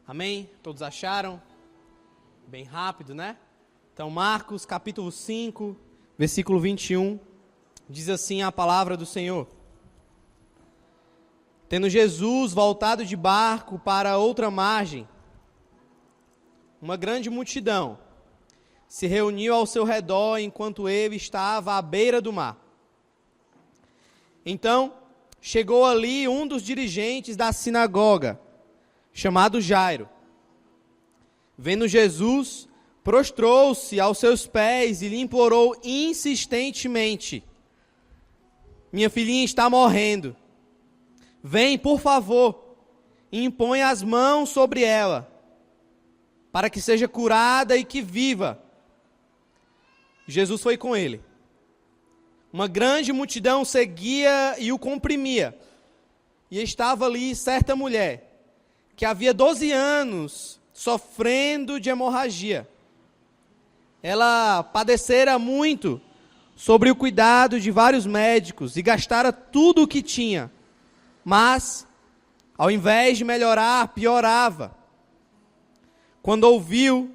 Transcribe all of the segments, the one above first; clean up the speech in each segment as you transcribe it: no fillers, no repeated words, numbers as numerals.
Amém? Todos acharam? Bem rápido, né? Então, Marcos, capítulo 5, versículo 21, diz assim a palavra do Senhor. Tendo Jesus voltado de barco para outra margem, uma grande multidão se reuniu ao seu redor enquanto ele estava à beira do mar. Então, chegou ali um dos dirigentes da sinagoga, chamado Jairo. Vendo Jesus, prostrou-se aos seus pés e lhe implorou insistentemente: minha filhinha está morrendo. Vem, por favor, e impõe as mãos sobre ela, para que seja curada e que viva. Jesus foi com ele. Uma grande multidão seguia e o comprimia. E estava ali certa mulher, que havia 12 anos sofrendo de hemorragia. Ela padecera muito sobre o cuidado de vários médicos e gastara tudo o que tinha. Mas, ao invés de melhorar, piorava. Quando ouviu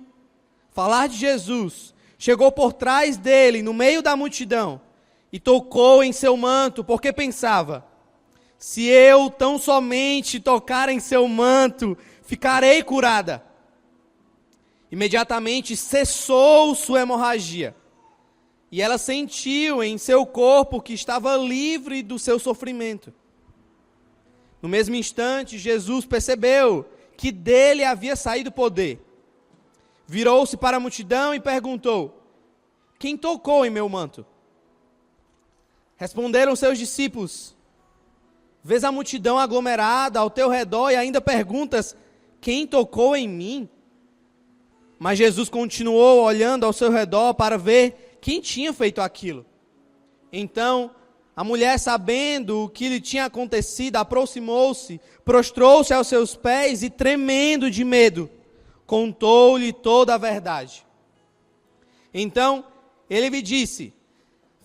falar de Jesus, chegou por trás dele, no meio da multidão, e tocou em seu manto, porque pensava: se eu tão somente tocar em seu manto, ficarei curada. Imediatamente cessou sua hemorragia, e ela sentiu em seu corpo que estava livre do seu sofrimento. No mesmo instante, Jesus percebeu que dele havia saído poder. Virou-se para a multidão e perguntou: quem tocou em meu manto? Responderam seus discípulos: vês a multidão aglomerada ao teu redor e ainda perguntas: quem tocou em mim? Mas Jesus continuou olhando ao seu redor para ver quem tinha feito aquilo. Então, a mulher, sabendo o que lhe tinha acontecido, aproximou-se, prostrou-se aos seus pés e, tremendo de medo, contou-lhe toda a verdade. Então, ele lhe disse: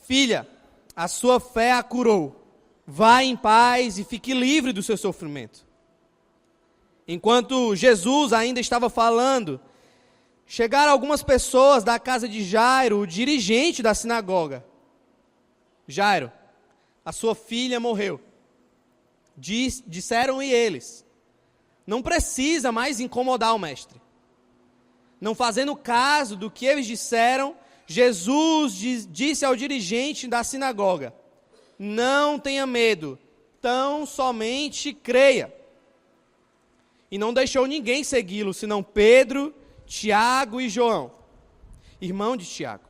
filha, a sua fé a curou. Vá em paz e fique livre do seu sofrimento. Enquanto Jesus ainda estava falando, chegaram algumas pessoas da casa de Jairo, o dirigente da sinagoga. Jairo, a sua filha morreu. Disseram-lhe eles: não precisa mais incomodar o mestre. Não fazendo caso do que eles disseram, Jesus disse ao dirigente da sinagoga: não tenha medo, tão somente creia. E não deixou ninguém segui-lo, senão Pedro, Tiago e João, irmão de Tiago.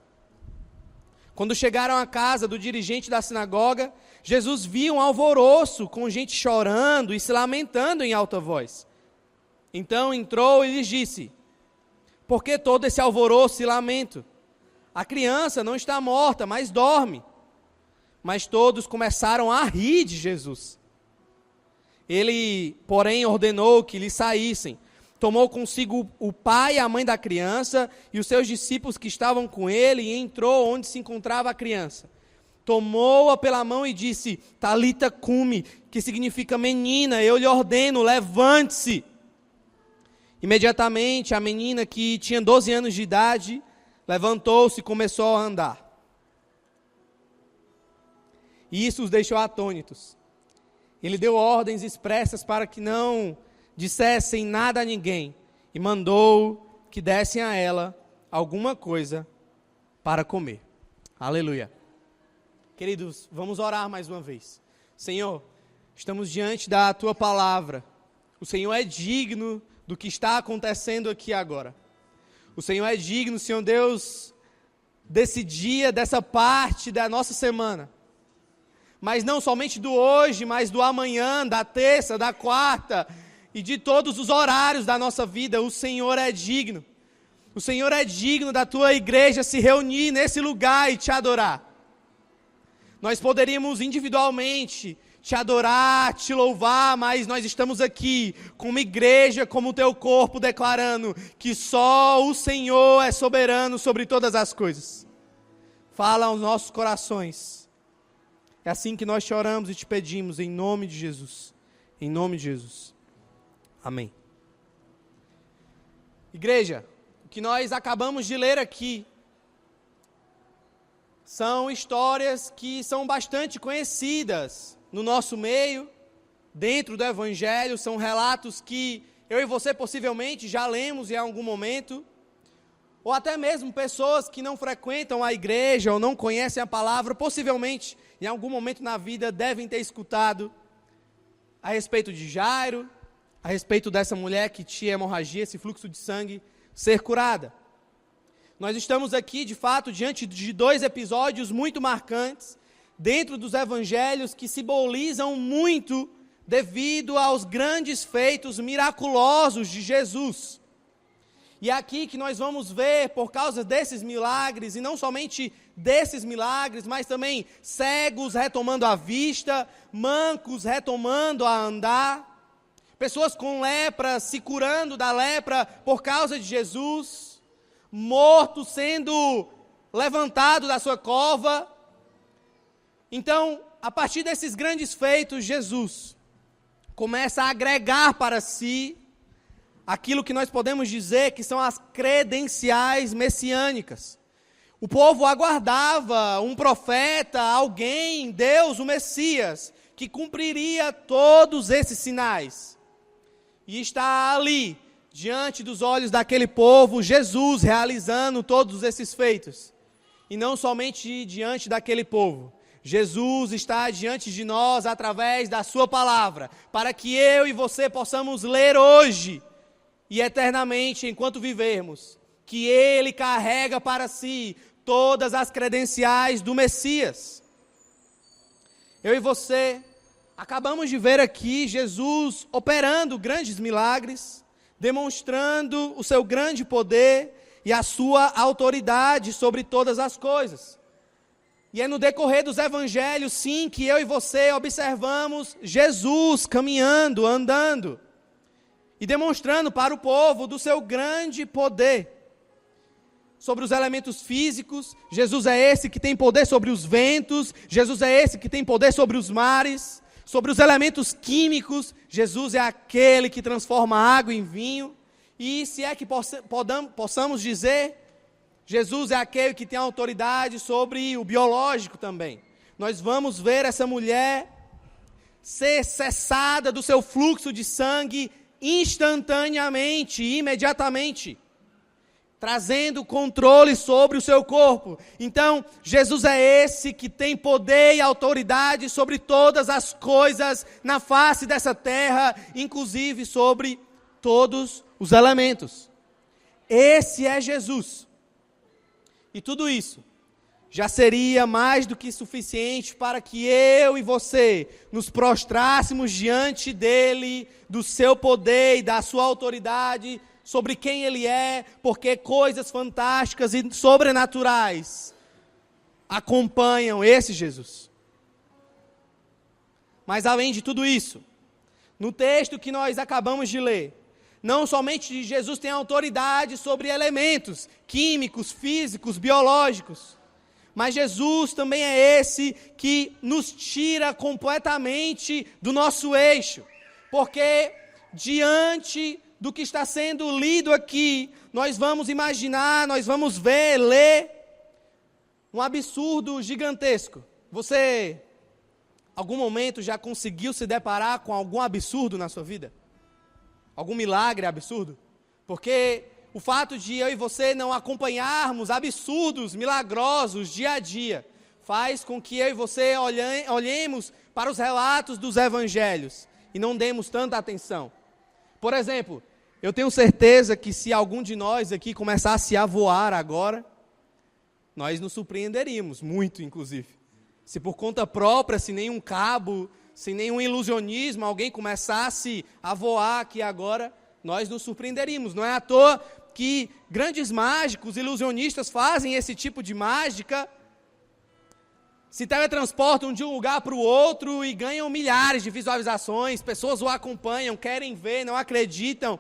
Quando chegaram à casa do dirigente da sinagoga, Jesus viu um alvoroço com gente chorando e se lamentando em alta voz. Então entrou e lhes disse: por que todo esse alvoroço e lamento? A criança não está morta, mas dorme. Mas todos começaram a rir de Jesus. Ele, porém, ordenou que lhe saíssem. Tomou consigo o pai e a mãe da criança e os seus discípulos que estavam com ele e entrou onde se encontrava a criança. Tomou-a pela mão e disse: Talita cumi, que significa menina, eu lhe ordeno, levante-se. Imediatamente a menina, que tinha 12 anos de idade, levantou-se e começou a andar. E isso os deixou atônitos. Ele deu ordens expressas para que não dissessem nada a ninguém e mandou que dessem a ela alguma coisa para comer. Aleluia. Queridos, vamos orar mais uma vez. Senhor, estamos diante da Tua palavra. O Senhor é digno do que está acontecendo aqui agora. O Senhor é digno, Senhor Deus, desse dia, dessa parte da nossa semana. Mas não somente do hoje, mas do amanhã, da terça, da quarta e de todos os horários da nossa vida. O Senhor é digno. O Senhor é digno da Tua igreja se reunir nesse lugar e Te adorar. Nós poderíamos individualmente Te adorar, Te louvar, mas nós estamos aqui como igreja, como Teu corpo, declarando que só o Senhor é soberano sobre todas as coisas. Fala aos nossos corações. É assim que nós te oramos e Te pedimos, em nome de Jesus. Em nome de Jesus. Amém. Igreja, o que nós acabamos de ler aqui são histórias que são bastante conhecidas no nosso meio, dentro do Evangelho, são relatos que eu e você possivelmente já lemos em algum momento, ou até mesmo pessoas que não frequentam a igreja ou não conhecem a palavra, possivelmente em algum momento na vida devem ter escutado a respeito de Jairo, a respeito dessa mulher que tinha hemorragia, esse fluxo de sangue, ser curada. Nós estamos aqui, de fato, diante de 2 episódios muito marcantes, dentro dos evangelhos que simbolizam muito devido aos grandes feitos miraculosos de Jesus. E é aqui que nós vamos ver, por causa desses milagres, e não somente desses milagres, mas também cegos retomando a vista, mancos retomando a andar, pessoas com lepra se curando da lepra por causa de Jesus, morto sendo levantado da sua cova. Então, a partir desses grandes feitos, Jesus começa a agregar para si aquilo que nós podemos dizer que são as credenciais messiânicas. O povo aguardava um profeta, alguém, Deus, o Messias, que cumpriria todos esses sinais. E está ali, diante dos olhos daquele povo, Jesus realizando todos esses feitos. E não somente diante daquele povo. Jesus está diante de nós através da sua palavra, para que eu e você possamos ler hoje e eternamente, enquanto vivermos, que Ele carrega para si todas as credenciais do Messias. Eu e você acabamos de ver aqui Jesus operando grandes milagres, demonstrando o seu grande poder e a sua autoridade sobre todas as coisas. E é no decorrer dos evangelhos, sim, que eu e você observamos Jesus caminhando, andando e demonstrando para o povo do seu grande poder. Sobre os elementos físicos, Jesus é esse que tem poder sobre os ventos, Jesus é esse que tem poder sobre os mares. Sobre os elementos químicos, Jesus é aquele que transforma água em vinho. E se é que possamos dizer, Jesus é aquele que tem autoridade sobre o biológico também. Nós vamos ver essa mulher ser cessada do seu fluxo de sangue instantaneamente, imediatamente, trazendo controle sobre o seu corpo. Então, Jesus é esse que tem poder e autoridade sobre todas as coisas na face dessa terra, inclusive sobre todos os elementos. Esse é Jesus. E tudo isso já seria mais do que suficiente para que eu e você nos prostrássemos diante dele, do seu poder e da sua autoridade, sobre quem Ele é, porque coisas fantásticas e sobrenaturais acompanham esse Jesus. Mas além de tudo isso, no texto que nós acabamos de ler, não somente Jesus tem autoridade sobre elementos químicos, físicos, biológicos, mas Jesus também é esse que nos tira completamente do nosso eixo, porque diante do que está sendo lido aqui, nós vamos imaginar, nós vamos ver, ler um absurdo gigantesco. Você, algum momento, já conseguiu se deparar com algum absurdo na sua vida? Algum milagre absurdo? Porque o fato de eu e você não acompanharmos absurdos, milagrosos, dia a dia, faz com que eu e você olhemos para os relatos dos evangelhos e não demos tanta atenção. Por exemplo, eu tenho certeza que se algum de nós aqui começasse a voar agora, nós nos surpreenderíamos, muito inclusive. Se por conta própria, sem nenhum cabo, sem nenhum ilusionismo, alguém começasse a voar aqui agora, nós nos surpreenderíamos. Não é à toa que grandes mágicos, ilusionistas fazem esse tipo de mágica, se teletransportam de um lugar para o outro e ganham milhares de visualizações, pessoas o acompanham, querem ver, não acreditam.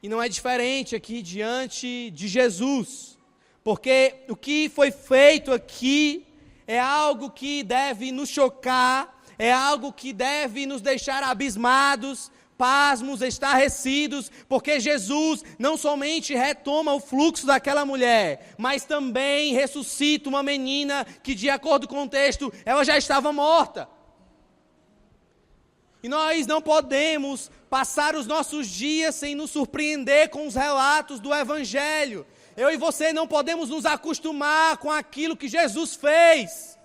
E não é diferente aqui diante de Jesus, porque o que foi feito aqui é algo que deve nos chocar, é algo que deve nos deixar abismados, pasmos, estarrecidos, porque Jesus não somente retoma o fluxo daquela mulher, mas também ressuscita uma menina que, de acordo com o texto, ela já estava morta. E nós não podemos passar os nossos dias sem nos surpreender com os relatos do Evangelho. Eu e você não podemos nos acostumar com aquilo que Jesus fez.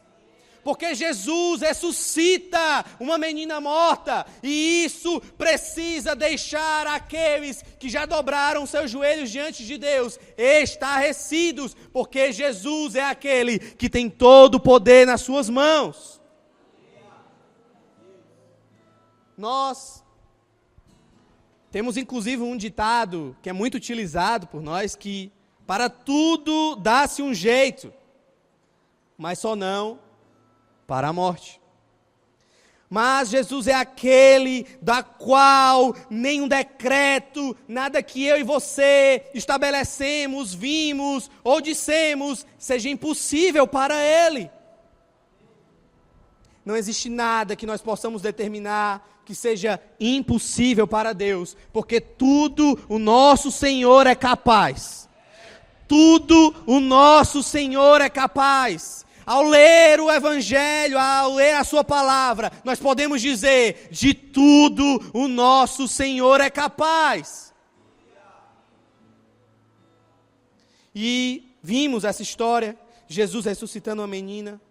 Porque Jesus ressuscita uma menina morta. E isso precisa deixar aqueles que já dobraram seus joelhos diante de Deus estarrecidos. Porque Jesus é aquele que tem todo o poder nas suas mãos. Nós temos inclusive um ditado que é muito utilizado por nós, que para tudo dá-se um jeito, mas só não para a morte. Mas Jesus é aquele da qual nenhum decreto, nada que eu e você estabelecemos, vimos ou dissemos, seja impossível para Ele. Não existe nada que nós possamos determinar que seja impossível para Deus, porque tudo o nosso Senhor é capaz. Tudo o nosso Senhor é capaz. Ao ler o Evangelho, ao ler a sua palavra, nós podemos dizer, de tudo o nosso Senhor é capaz. E vimos essa história, Jesus ressuscitando uma menina.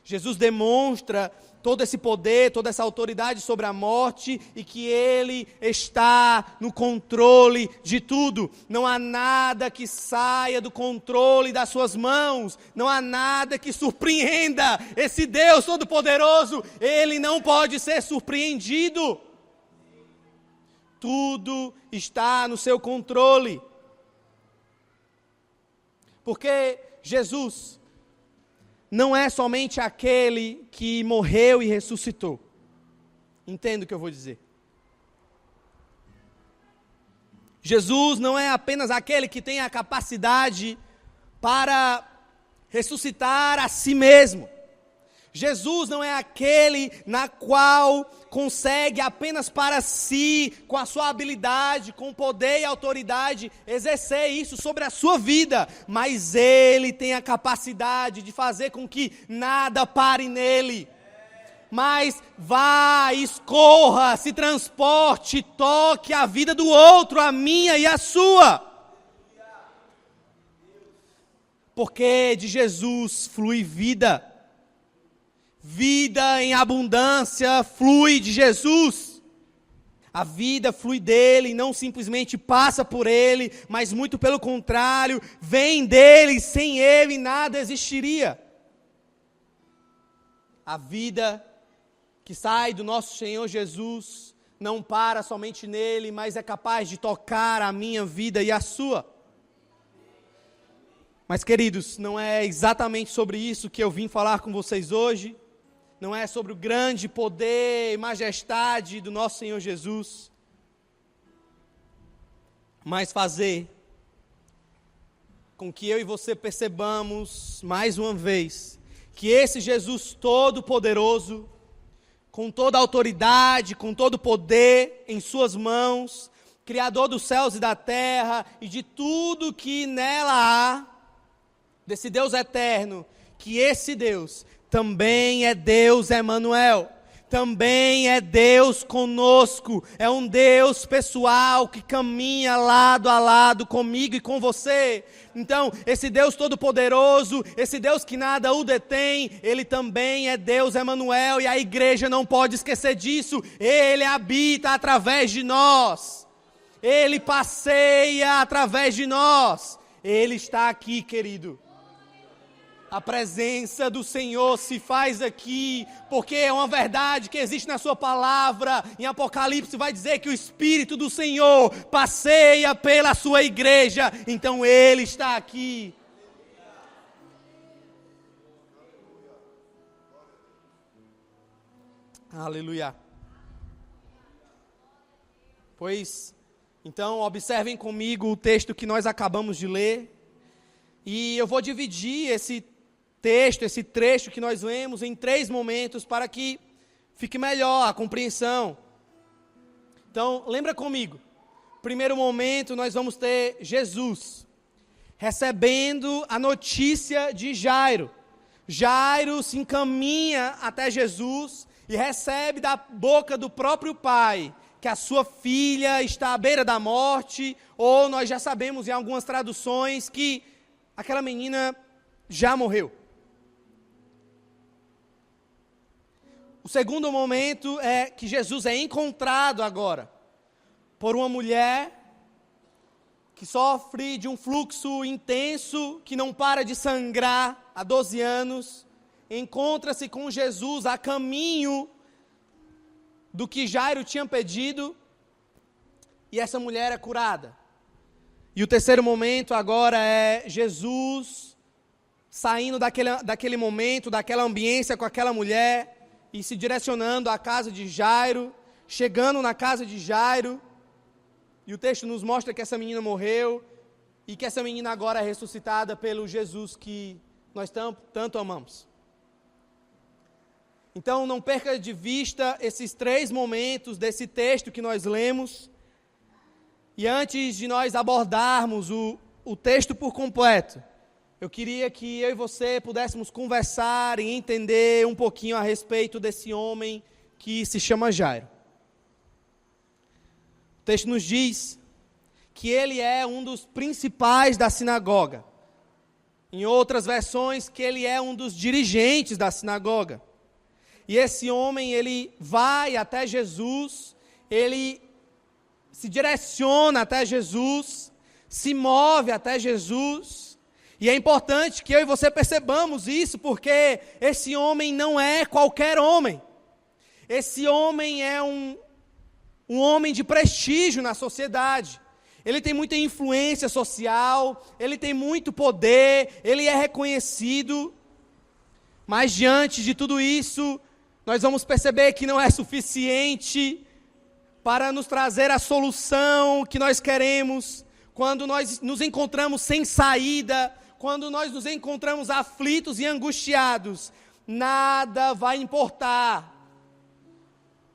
Jesus demonstra todo esse poder, toda essa autoridade sobre a morte e que Ele está no controle de tudo. Não há nada que saia do controle das suas mãos. Não há nada que surpreenda esse Deus Todo-Poderoso. Ele não pode ser surpreendido. Tudo está no seu controle. Porque Jesus não é somente aquele que morreu e ressuscitou. Entenda o que eu vou dizer. Jesus não é apenas aquele que tem a capacidade para ressuscitar a si mesmo. Jesus não é aquele na qual consegue apenas para si, com a sua habilidade, com poder e autoridade, exercer isso sobre a sua vida. Mas Ele tem a capacidade de fazer com que nada pare nele. Mas vá, escorra, se transporte, toque a vida do outro, a minha e a sua. Porque de Jesus flui vida. Vida em abundância flui de Jesus. A vida flui dele, não simplesmente passa por ele, mas muito pelo contrário, vem dele, sem ele nada existiria. A vida que sai do nosso Senhor Jesus não para somente nele, mas é capaz de tocar a minha vida e a sua. Mas, queridos, não é exatamente sobre isso que eu vim falar com vocês hoje. Não é sobre o grande poder e majestade do nosso Senhor Jesus, mas fazer com que eu e você percebamos, mais uma vez, que esse Jesus Todo-Poderoso, com toda a autoridade, com todo o poder em suas mãos, Criador dos céus e da terra e de tudo que nela há, desse Deus eterno, que esse Deus também é Deus Emanuel, também é Deus conosco, é um Deus pessoal que caminha lado a lado comigo e com você. Então, esse Deus Todo-Poderoso, esse Deus que nada o detém, Ele também é Deus Emanuel e a igreja não pode esquecer disso. Ele habita através de nós, Ele passeia através de nós, Ele está aqui, querido. A presença do Senhor se faz aqui, porque é uma verdade que existe na sua palavra. Em Apocalipse vai dizer que o Espírito do Senhor passeia pela sua igreja, então Ele está aqui. Aleluia. Pois, então, observem comigo o texto que nós acabamos de ler, e eu vou dividir esse trecho que nós lemos em 3 momentos para que fique melhor a compreensão. Então, lembra comigo. Primeiro momento, nós vamos ter Jesus recebendo a notícia de Jairo. Jairo se encaminha até Jesus e recebe da boca do próprio pai que a sua filha está à beira da morte, ou nós já sabemos em algumas traduções que aquela menina já morreu. O segundo momento é que Jesus é encontrado agora por uma mulher que sofre de um fluxo intenso, que não para de sangrar há 12 anos, encontra-se com Jesus a caminho do que Jairo tinha pedido, e essa mulher é curada. E o terceiro momento agora é Jesus saindo daquele momento, daquela ambiência com aquela mulher, e se direcionando à casa de Jairo, chegando na casa de Jairo, e o texto nos mostra que essa menina morreu, e que essa menina agora é ressuscitada pelo Jesus que nós tanto amamos. Então não perca de vista esses 3 momentos desse texto que nós lemos. E antes de nós abordarmos o texto por completo, eu queria que eu e você pudéssemos conversar e entender um pouquinho a respeito desse homem que se chama Jairo. O texto nos diz que ele é um dos principais da sinagoga. Em outras versões, que ele é um dos dirigentes da sinagoga. E esse homem, ele vai até Jesus, ele se direciona até Jesus, se move até Jesus. E é importante que eu e você percebamos isso, porque esse homem não é qualquer homem. Esse homem é um homem de prestígio na sociedade. Ele tem muita influência social, ele tem muito poder, ele é reconhecido. Mas diante de tudo isso, nós vamos perceber que não é suficiente para nos trazer a solução que nós queremos, quando nós nos encontramos sem saída, quando nós nos encontramos aflitos e angustiados. Nada vai importar.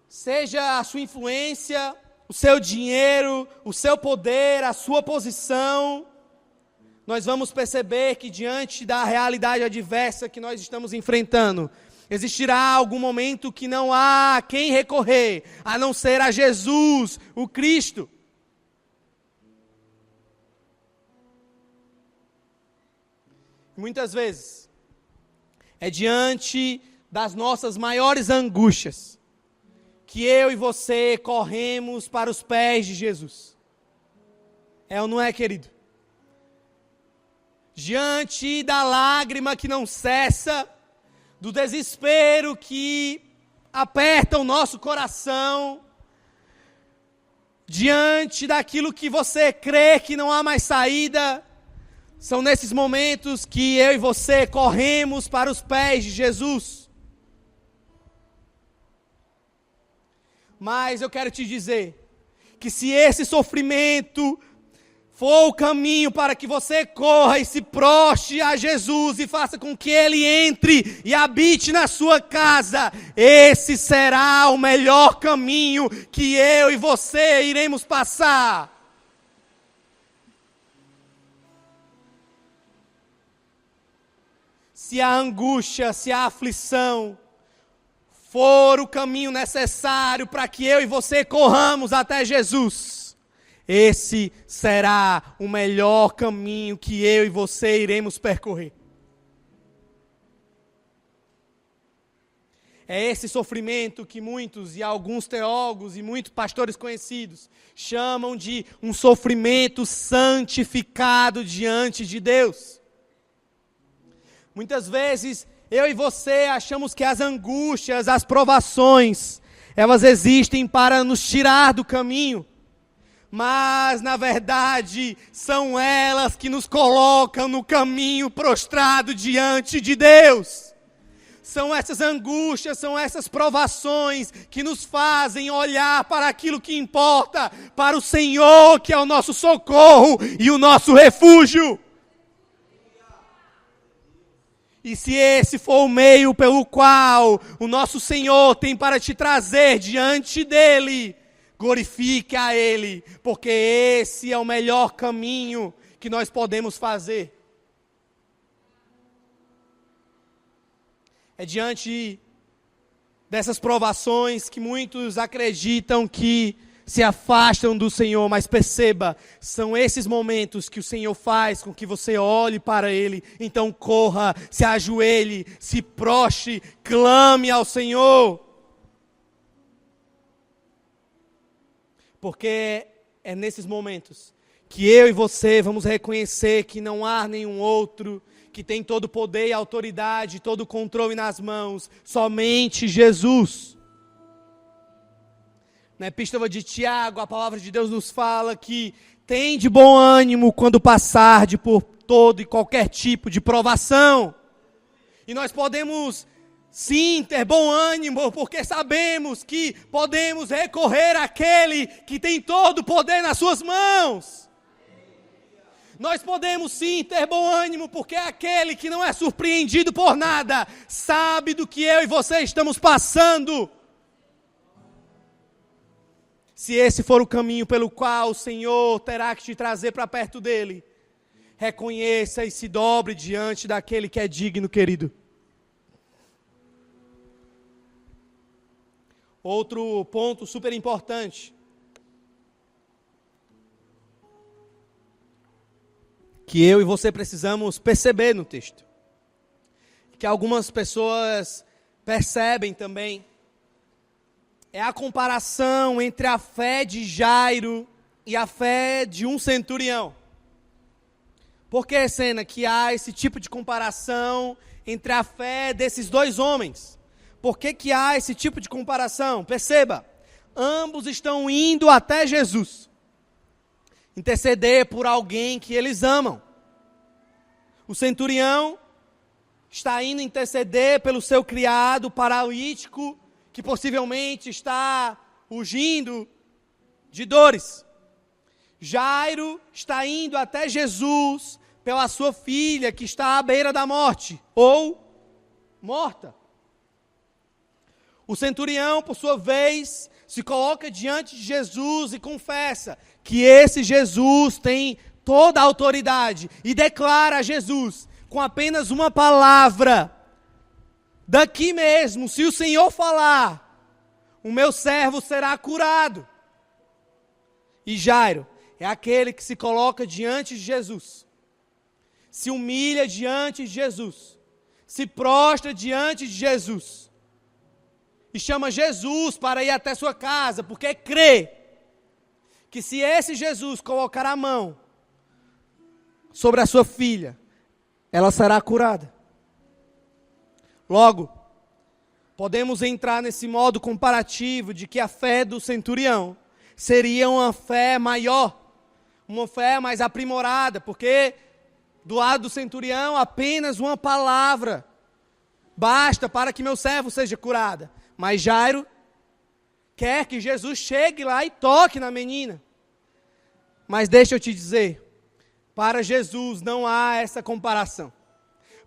Seja a sua influência, o seu dinheiro, o seu poder, a sua posição, nós vamos perceber que diante da realidade adversa que nós estamos enfrentando, existirá algum momento que não há a quem recorrer, a não ser a Jesus, o Cristo. Muitas vezes, é diante das nossas maiores angústias, que eu e você corremos para os pés de Jesus. É ou não é, querido? Diante da lágrima que não cessa, do desespero que aperta o nosso coração, diante daquilo que você crê que não há mais saída, são nesses momentos que eu e você corremos para os pés de Jesus. Mas eu quero te dizer que se esse sofrimento for o caminho para que você corra e se prostre a Jesus e faça com que Ele entre e habite na sua casa, esse será o melhor caminho que eu e você iremos passar. Se a angústia, se a aflição for o caminho necessário para que eu e você corramos até Jesus, esse será o melhor caminho que eu e você iremos percorrer. É esse sofrimento que muitos e alguns teólogos e muitos pastores conhecidos chamam de um sofrimento santificado diante de Deus. Muitas vezes eu e você achamos que as angústias, as provações, elas existem para nos tirar do caminho. Mas, na verdade, são elas que nos colocam no caminho prostrado diante de Deus. São essas angústias, são essas provações que nos fazem olhar para aquilo que importa, para o Senhor, que é o nosso socorro e o nosso refúgio. E se esse for o meio pelo qual o nosso Senhor tem para te trazer diante dEle, glorifique a Ele, porque esse é o melhor caminho que nós podemos fazer. É diante dessas provações que muitos acreditam que se afastam do Senhor, mas perceba, são esses momentos que o Senhor faz com que você olhe para Ele, então corra, se ajoelhe, se prostre, clame ao Senhor. Porque é nesses momentos que eu e você vamos reconhecer que não há nenhum outro que tem todo o poder e autoridade, todo o controle nas mãos, somente Jesus. Na Epístola de Tiago, a palavra de Deus nos fala que tem de bom ânimo quando passarde por todo e qualquer tipo de provação. E nós podemos, sim, ter bom ânimo, porque sabemos que podemos recorrer àquele que tem todo o poder nas suas mãos. Nós podemos, sim, ter bom ânimo, porque aquele que não é surpreendido por nada, sabe do que eu e você estamos passando. Se esse for o caminho pelo qual o Senhor terá que te trazer para perto dele, reconheça e se dobre diante daquele que é digno, querido. Outro ponto super importante, que eu e você precisamos perceber no texto, que algumas pessoas percebem também, é a comparação entre a fé de Jairo e a fé de um centurião. Por que, Sena, que há esse tipo de comparação entre a fé desses dois homens? Por que há esse tipo de comparação? Perceba, ambos estão indo até Jesus, interceder por alguém que eles amam. O centurião está indo interceder pelo seu criado paralítico, que possivelmente está rugindo de dores. Jairo está indo até Jesus pela sua filha, que está à beira da morte, ou morta. O centurião, por sua vez, se coloca diante de Jesus e confessa que esse Jesus tem toda a autoridade e declara a Jesus, com apenas uma palavra: daqui mesmo, se o Senhor falar, o meu servo será curado. E Jairo é aquele que se coloca diante de Jesus, se humilha diante de Jesus, se prostra diante de Jesus, e chama Jesus para ir até sua casa, porque crê que se esse Jesus colocar a mão sobre a sua filha, ela será curada. Logo, podemos entrar nesse modo comparativo de que a fé do centurião seria uma fé maior, uma fé mais aprimorada, porque do lado do centurião apenas uma palavra basta para que meu servo seja curado. Mas Jairo quer que Jesus chegue lá e toque na menina. Mas deixa eu te dizer, para Jesus não há essa comparação.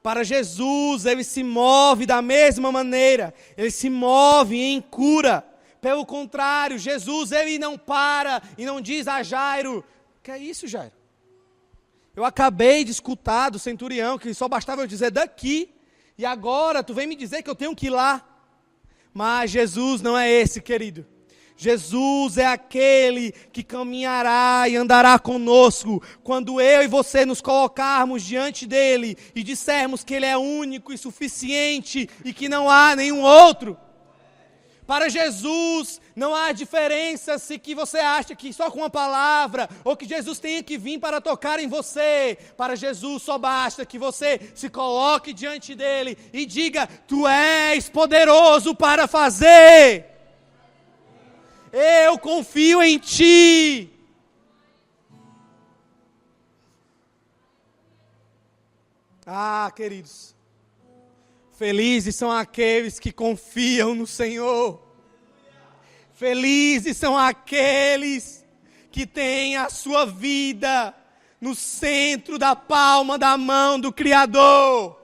Para Jesus, ele se move da mesma maneira, ele se move em cura. Pelo contrário, Jesus, ele não para e não diz a Jairo: que é isso, Jairo? Eu acabei de escutar do centurião que só bastava eu dizer daqui, e agora tu vem me dizer que eu tenho que ir lá. Mas Jesus não é esse, querido. Jesus é aquele que caminhará e andará conosco quando eu e você nos colocarmos diante dele e dissermos que ele é único e suficiente e que não há nenhum outro. Para Jesus não há diferença se que você acha que só com uma palavra ou que Jesus tenha que vir para tocar em você. Para Jesus só basta que você se coloque diante dele e diga: tu és poderoso para fazer. Eu confio em ti. Ah, queridos, felizes são aqueles que confiam no Senhor. Felizes são aqueles que têm a sua vida no centro da palma da mão do Criador.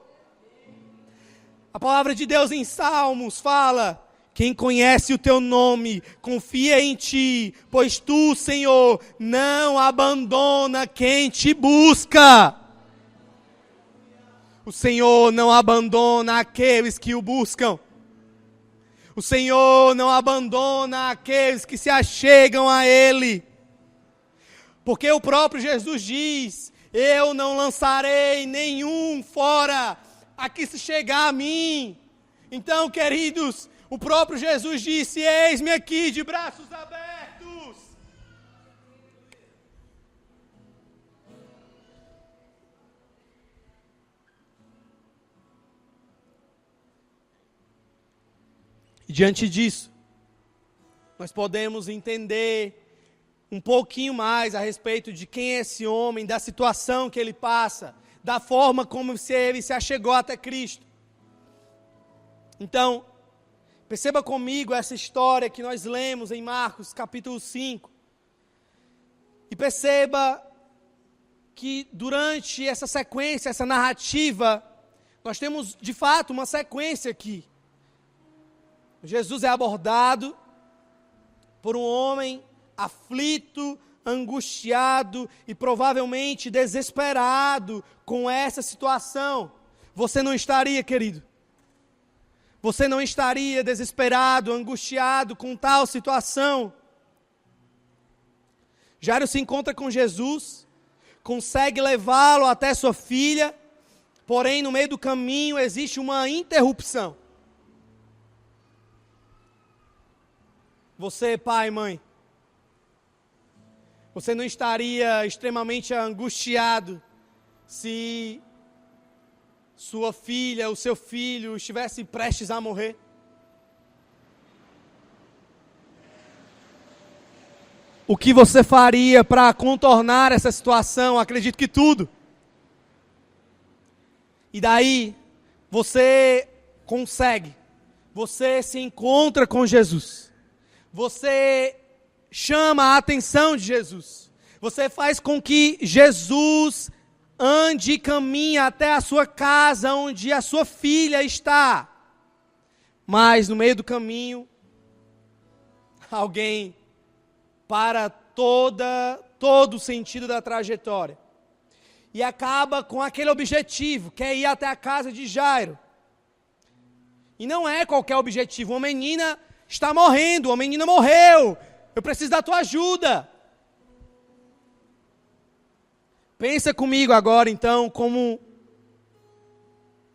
A palavra de Deus em Salmos fala Quem conhece o teu nome, confia em ti, pois tu, Senhor, não abandona quem te busca. O Senhor não abandona aqueles que o buscam. O Senhor não abandona aqueles que se achegam a Ele. Porque o próprio Jesus diz: eu não lançarei nenhum fora a que se chegar a mim. Então, queridos, o próprio Jesus disse: eis-me aqui de braços abertos. E diante disso, nós podemos entender um pouquinho mais a respeito de quem é esse homem, da situação que ele passa, da forma como ele se achegou até Cristo. Então, perceba comigo essa história que nós lemos em Marcos capítulo 5. E perceba que durante essa sequência, essa narrativa, nós temos de fato uma sequência aqui. Jesus é abordado por um homem aflito, angustiado e provavelmente desesperado com essa situação. Você não estaria, querido? Você não estaria desesperado, angustiado com tal situação? Jairo se encontra com Jesus, consegue levá-lo até sua filha, porém no meio do caminho existe uma interrupção. Você, pai e mãe, você não estaria extremamente angustiado se sua filha, o seu filho estivesse prestes a morrer? O que você faria para contornar essa situação? Acredito que tudo. E daí, você consegue, você se encontra com Jesus. Você chama a atenção de Jesus. Você faz com que Jesus ande e caminhe até a sua casa, onde a sua filha está. Mas no meio do caminho, alguém para todo o sentido da trajetória. E acaba com aquele objetivo, que é ir até a casa de Jairo. E não é qualquer objetivo. Uma menina está morrendo, uma menina morreu. Eu preciso da tua ajuda. Pensa comigo agora, então, como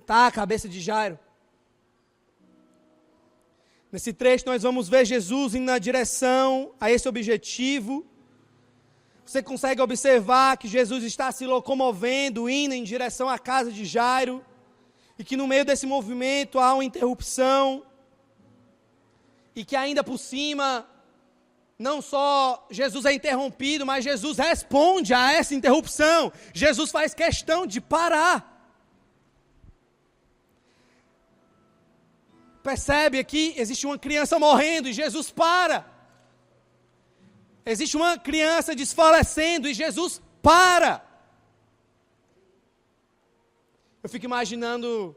está a cabeça de Jairo. Nesse trecho nós vamos ver Jesus indo na direção a esse objetivo. Você consegue observar que Jesus está se locomovendo, indo em direção à casa de Jairo. E que no meio desse movimento há uma interrupção. E que ainda por cima, não só Jesus é interrompido, mas Jesus responde a essa interrupção. Jesus faz questão de parar. Percebe aqui, existe uma criança morrendo e Jesus para. Existe uma criança desfalecendo e Jesus para. Eu fico imaginando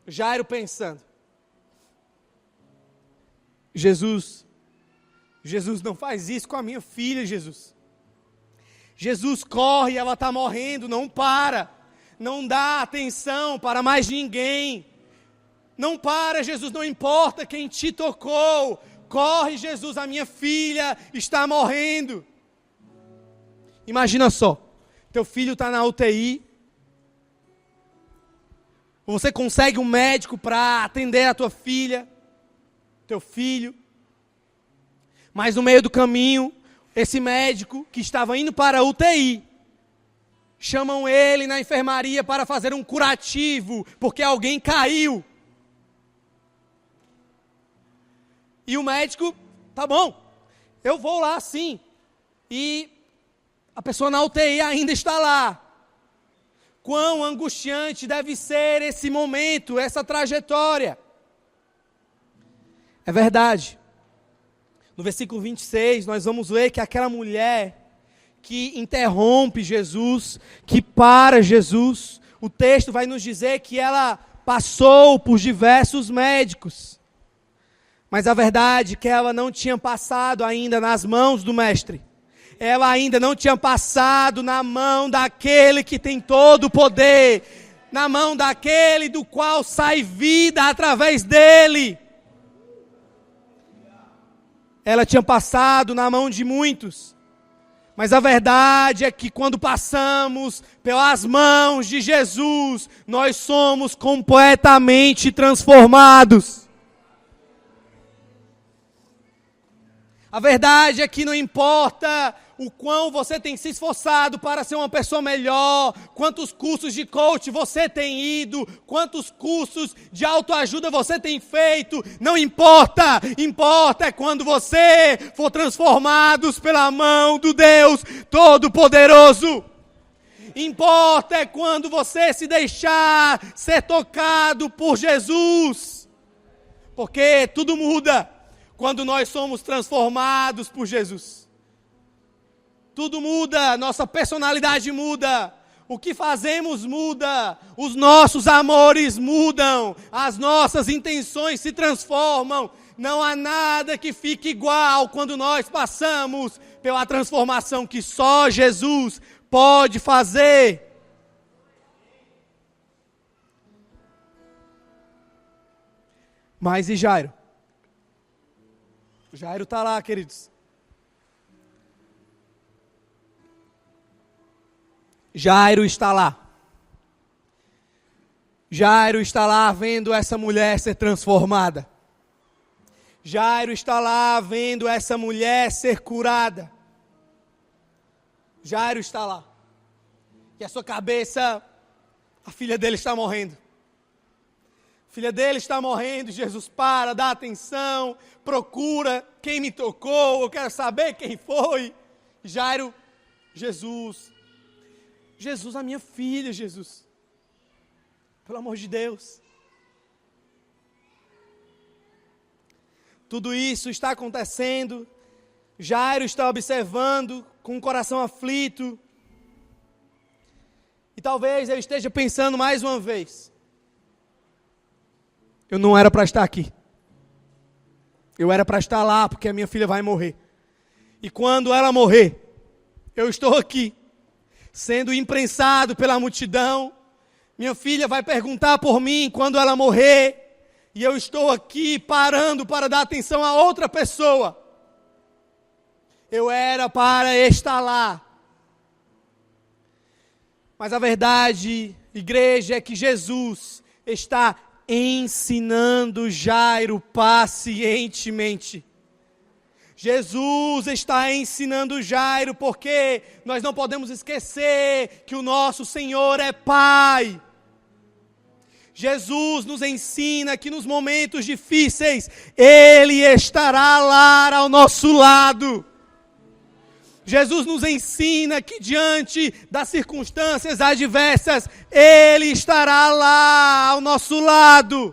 Jairo pensando: Jesus não faz isso com a minha filha, Jesus. Jesus corre, ela está morrendo, não para. Não dá atenção para mais ninguém. Não para, Jesus, não importa quem te tocou. Corre, Jesus, a minha filha está morrendo. Imagina só, teu filho está na UTI. Você consegue um médico para atender a tua filha, teu filho. Mas no meio do caminho, esse médico que estava indo para a UTI, chamam ele na enfermaria para fazer um curativo, porque alguém caiu. E o médico, tá bom, eu vou lá sim. E a pessoa na UTI ainda está lá. Quão angustiante deve ser esse momento, essa trajetória. É verdade. No versículo 26, nós vamos ler que aquela mulher que interrompe Jesus, que para Jesus, o texto vai nos dizer que ela passou por diversos médicos. Mas a verdade é que ela não tinha passado ainda nas mãos do Mestre. Ela ainda não tinha passado na mão daquele que tem todo o poder, na mão daquele do qual sai vida através dele. Ela tinha passado na mão de muitos. Mas a verdade é que quando passamos pelas mãos de Jesus, nós somos completamente transformados. A verdade é que não importa o quão você tem se esforçado para ser uma pessoa melhor, quantos cursos de coach você tem ido, quantos cursos de autoajuda você tem feito, não importa, importa é quando você for transformados pela mão do Deus Todo-Poderoso. Importa é quando você se deixar ser tocado por Jesus, porque tudo muda quando nós somos transformados por Jesus. Tudo muda, nossa personalidade muda, o que fazemos muda, os nossos amores mudam, as nossas intenções se transformam. Não há nada que fique igual quando nós passamos pela transformação que só Jesus pode fazer. Mas e Jairo? Jairo está lá, queridos. Jairo está lá. Jairo está lá vendo essa mulher ser transformada. Jairo está lá vendo essa mulher ser curada. Jairo está lá. E a sua cabeça, a filha dele está morrendo. A filha dele está morrendo. Jesus para, dá atenção, procura quem me tocou, eu quero saber quem foi. Jairo, Jesus, a minha filha, Jesus. Pelo amor de Deus. Tudo isso está acontecendo. Jairo está observando com o coração aflito. E talvez eu esteja pensando mais uma vez. Eu não era para estar aqui. Eu era para estar lá porque a minha filha vai morrer. E quando ela morrer, eu estou aqui, sendo imprensado pela multidão. Minha filha vai perguntar por mim quando ela morrer. E eu estou aqui parando para dar atenção a outra pessoa. Eu era para estar lá. Mas a verdade, igreja, é que Jesus está ensinando Jairo pacientemente. Jesus está ensinando Jairo, porque nós não podemos esquecer que o nosso Senhor é Pai. Jesus nos ensina que nos momentos difíceis, Ele estará lá ao nosso lado. Jesus nos ensina que diante das circunstâncias adversas, Ele estará lá ao nosso lado.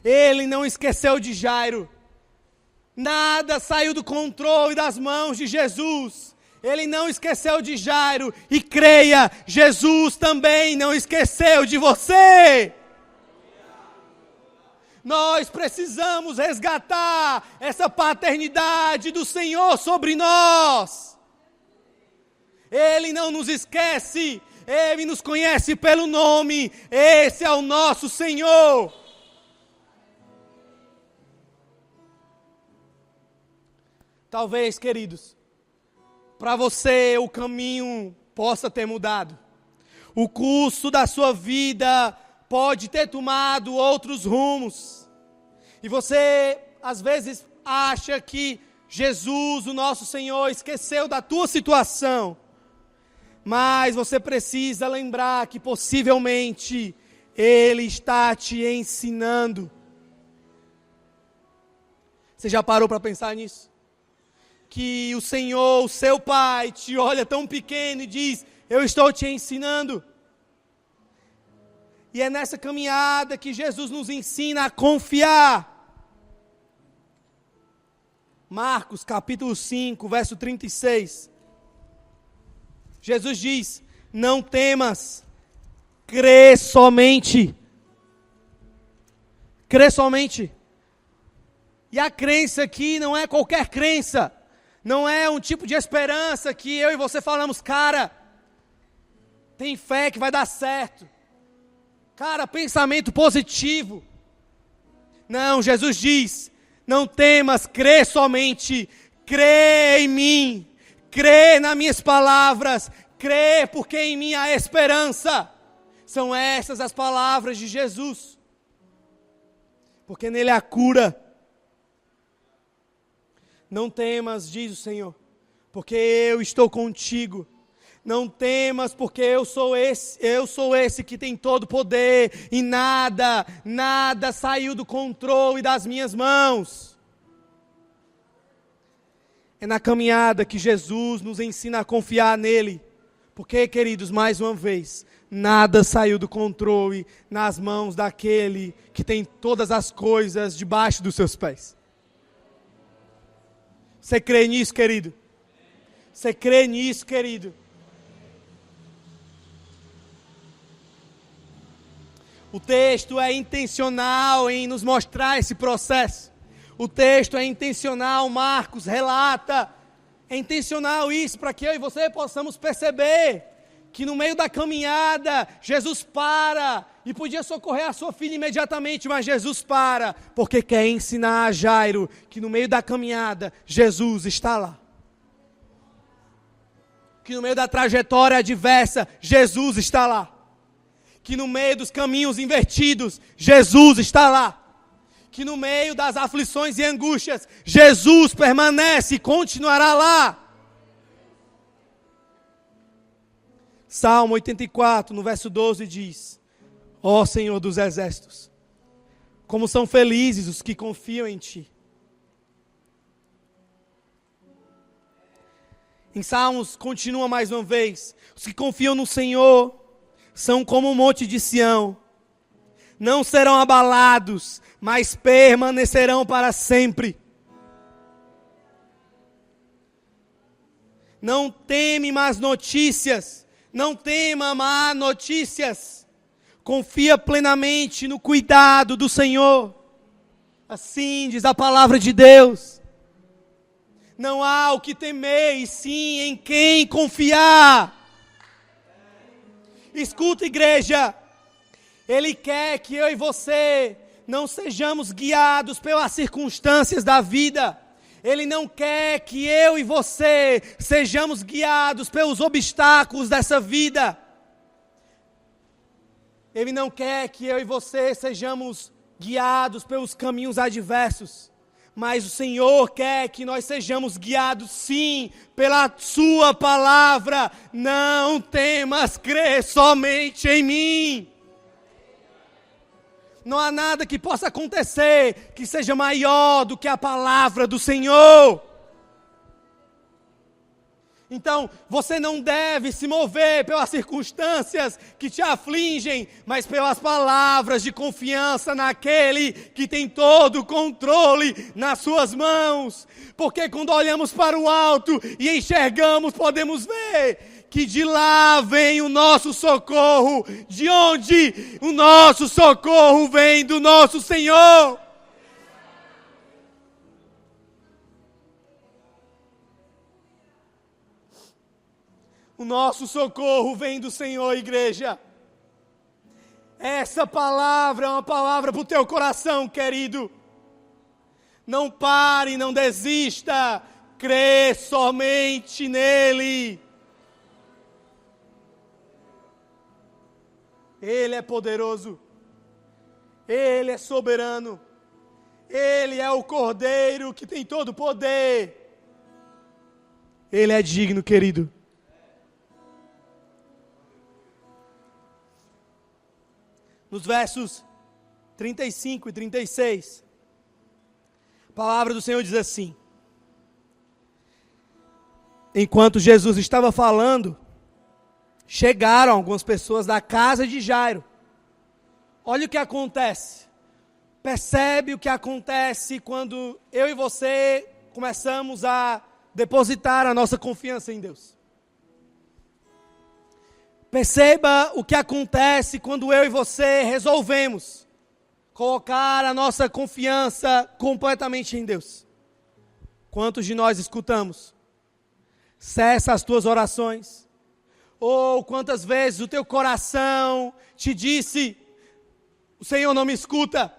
Ele não esqueceu de Jairo. Nada saiu do controle das mãos de Jesus. Ele não esqueceu de Jairo. E creia, Jesus também não esqueceu de você. Nós precisamos resgatar essa paternidade do Senhor sobre nós. Ele não nos esquece. Ele nos conhece pelo nome. Esse é o nosso Senhor. Talvez, queridos, para você o caminho possa ter mudado. O curso da sua vida pode ter tomado outros rumos. E você, às vezes, acha que Jesus, o nosso Senhor, esqueceu da tua situação. Mas você precisa lembrar que possivelmente Ele está te ensinando. Você já parou para pensar nisso? Que o Senhor, o seu Pai, te olha tão pequeno e diz: eu estou te ensinando. E é nessa caminhada que Jesus nos ensina a confiar. Marcos capítulo 5, verso 36. Jesus diz: não temas, crê somente. Crê somente. E a crença aqui não é qualquer crença. Não é um tipo de esperança que eu e você falamos, cara, tem fé que vai dar certo. Cara, pensamento positivo. Não, Jesus diz, não temas, crê somente. Crê em mim. Crê nas minhas palavras. Crê porque em mim há esperança. São essas as palavras de Jesus. Porque nele há cura. Não temas, diz o Senhor, porque eu estou contigo. Não temas, porque eu sou esse que tem todo poder, e nada saiu do controle das minhas mãos. É na caminhada que Jesus nos ensina a confiar nele, porque, queridos, mais uma vez, nada saiu do controle nas mãos daquele que tem todas as coisas debaixo dos seus pés. Você crê nisso, querido? Você crê nisso, querido? O texto é intencional em nos mostrar esse processo. O texto é intencional, Marcos relata. É intencional isso para que eu e você possamos perceber que no meio da caminhada, Jesus para e podia socorrer a sua filha imediatamente, mas Jesus para, porque quer ensinar a Jairo que no meio da caminhada, Jesus está lá. Que no meio da trajetória adversa, Jesus está lá. Que no meio dos caminhos invertidos, Jesus está lá. Que no meio das aflições e angústias, Jesus permanece e continuará lá. Salmo 84, no verso 12 diz: ó Senhor dos exércitos, como são felizes os que confiam em Ti. Em Salmos continua mais uma vez: os que confiam no Senhor são como o monte de Sião, não serão abalados, mas permanecerão para sempre. Não teme más notícias, não tema má notícias, confia plenamente no cuidado do Senhor. Assim diz a palavra de Deus. Não há o que temer, e sim em quem confiar. Escuta, igreja, Ele quer que eu e você não sejamos guiados pelas circunstâncias da vida. Ele não quer que eu e você sejamos guiados pelos obstáculos dessa vida. Ele não quer que eu e você sejamos guiados pelos caminhos adversos. Mas o Senhor quer que nós sejamos guiados, sim, pela Sua palavra. Não temas, crê somente em mim. Não há nada que possa acontecer que seja maior do que a palavra do Senhor. Então, você não deve se mover pelas circunstâncias que te afligem, mas pelas palavras de confiança naquele que tem todo o controle nas suas mãos. Porque quando olhamos para o alto e enxergamos, podemos ver que de lá vem o nosso socorro. De onde? O nosso socorro vem do nosso Senhor. O nosso socorro vem do Senhor, igreja. Essa palavra é uma palavra para o teu coração, querido. Não pare, não desista. Crê somente nele. Ele é poderoso. Ele é soberano. Ele é o Cordeiro que tem todo o poder. Ele é digno, querido. Nos versos 35 e 36, a palavra do Senhor diz assim: enquanto Jesus estava falando, chegaram algumas pessoas da casa de Jairo. Olha o que acontece. Percebe o que acontece quando eu e você começamos a depositar a nossa confiança em Deus. Perceba o que acontece quando eu e você resolvemos colocar a nossa confiança completamente em Deus. Quantos de nós escutamos? Cessa as tuas orações. Ou quantas vezes o teu coração te disse, o Senhor não me escuta.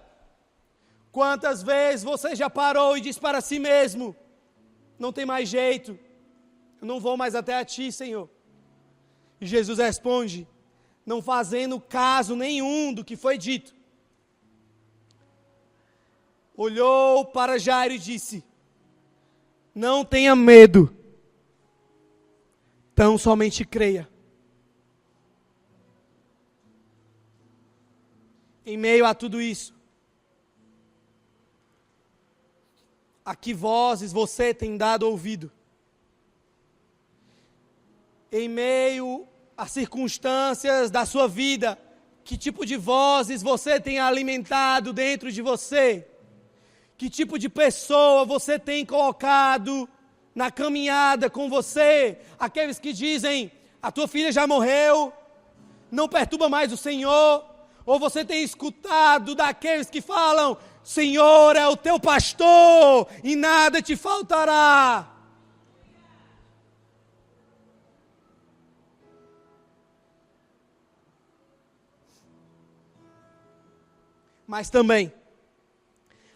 Quantas vezes você já parou e disse para si mesmo, não tem mais jeito, eu não vou mais até a ti, Senhor. E Jesus responde, não fazendo caso nenhum do que foi dito. Olhou para Jairo e disse, não tenha medo, tão somente creia. Em meio a tudo isso, a que vozes você tem dado ouvido? Em meio às circunstâncias da sua vida, que tipo de vozes você tem alimentado dentro de você? Que tipo de pessoa você tem colocado na caminhada com você? Aqueles que dizem, a tua filha já morreu, não perturba mais o Senhor. Ou você tem escutado daqueles que falam, Senhor é o teu pastor e nada te faltará. Mas também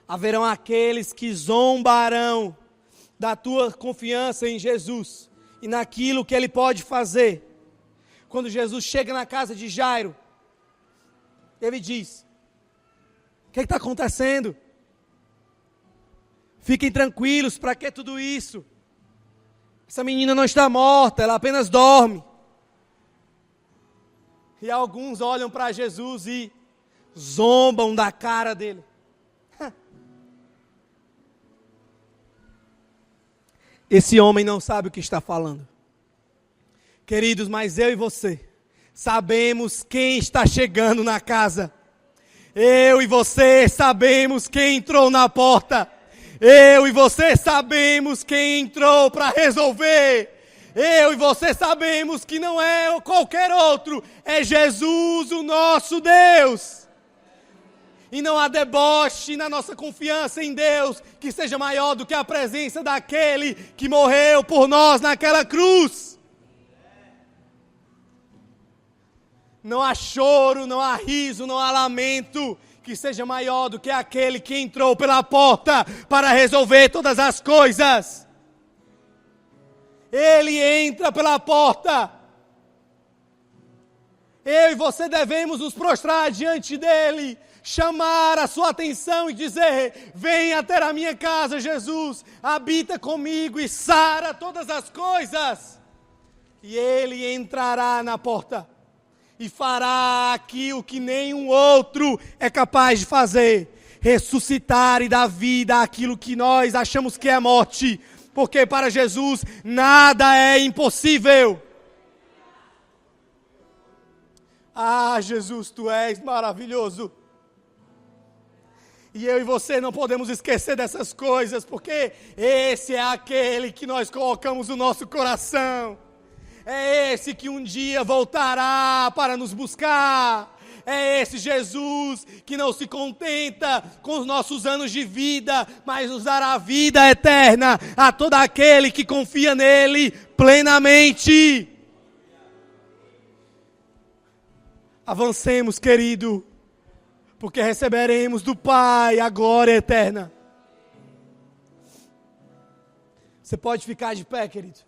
haverão aqueles que zombarão da tua confiança em Jesus e naquilo que Ele pode fazer. Quando Jesus chega na casa de Jairo, Ele diz, o que está acontecendo? Fiquem tranquilos, para que tudo isso? Essa menina não está morta, ela apenas dorme. E alguns olham para Jesus e zombam da cara dele. Esse homem não sabe o que está falando. Queridos, mas eu e você sabemos quem está chegando na casa. Eu e você sabemos quem entrou na porta. Eu e você sabemos quem entrou para resolver. Eu e você sabemos que não é qualquer outro, é Jesus, o nosso Deus. E não há deboche na nossa confiança em Deus que seja maior do que a presença daquele que morreu por nós naquela cruz. Não há choro, não há riso, não há lamento que seja maior do que aquele que entrou pela porta para resolver todas as coisas. Ele entra pela porta. Eu e você devemos nos prostrar diante dele, chamar a sua atenção e dizer, venha até a minha casa, Jesus, habita comigo e sara todas as coisas. E ele entrará na porta e fará aquilo que nenhum outro é capaz de fazer, ressuscitar e dar vida àquilo que nós achamos que é morte, porque para Jesus nada é impossível. Ah, Jesus, tu és maravilhoso. E eu e você não podemos esquecer dessas coisas, porque esse é aquele que nós colocamos no nosso coração. É esse que um dia voltará para nos buscar. É esse Jesus que não se contenta com os nossos anos de vida, mas nos dará vida eterna a todo aquele que confia nele plenamente. Avancemos, querido, porque receberemos do Pai a glória eterna. Você pode ficar de pé, querido.